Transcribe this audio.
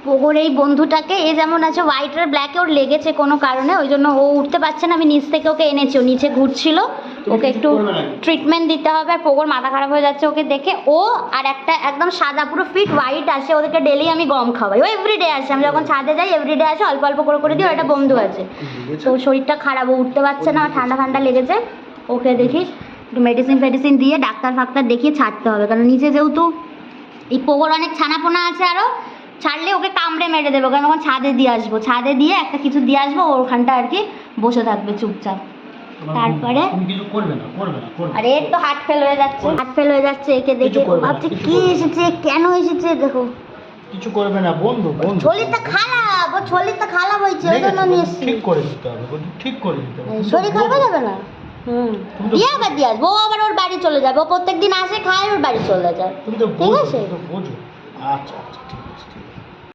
পোগোর এই বন্ধুটাকে, এ যেমন আছে হোয়াইট আর ব্ল্যাকে ওর লেগেছে কোনো কারণে, ওই জন্য ও উঠতে পারছে না। আমি নিচ থেকে ওকে এনেছি, ও নিচে ঘুরছিল, ওকে একটু ট্রিটমেন্ট দিতে হবে। আর পোগোর মাথা খারাপ হয়ে যাচ্ছে ওকে দেখে। ও আর একটা একদম সাদা পুরো ফিট হোয়াইট আসে, ওদেরকে ডেলি আমি গম খাওয়াই, ও এভরিডে আসে, আমি যখন ছাদে যাই এভরিডে আসে, অল্প অল্প করে দিই। ওর একটা বন্ধু আছে, তো শরীরটা খারাপ, ও উঠতে পারছে না, ঠান্ডা ঠান্ডা লেগেছে। ওকে দেখিস একটু মেডিসিন দিয়ে ডাক্তার ফাক্তার দেখিয়ে ছাড়তে হবে, কারণ নিচে যেহেতু এই পোগোর অনেক ছানাপোনা আছে, আরও ছাড়লে ওকে কামড়ে মেরে দেবে। ওকে আমি এখন ছাদে দিয়ে আসবো, ছাদে দিয়ে একটা কিছু দিয়ে আসবো, ওখানটা আর কি বসে থাকবে চুপচাপ। তারপরে আরে এর তো হার্ট ফেল হয়ে যাচ্ছে একে দেখে, ভাবছে কি এসেছে, কেন এসেছে। দেখো কিছু করবে না, বন্ধু শরীরটা খারাপ, ওর শরীরটা খারাপ হয়েছে, ওই জন্য নিয়ে এসেছি। ঠিক করে দিতে হবে, ঠিক করে দিতে হবে। শরীর খারাপ হয়ে যাবে না? দিয়ে আবার দিয়ে আসবো, ও আবার ওর বাড়ি চলে যাবে, ও প্রত্যেকদিন আসে খায়, ওর বাড়ি চলে যায়। তুমি তো ঠিক আছে, বোঝো। আচ্ছা ঠিক আছে।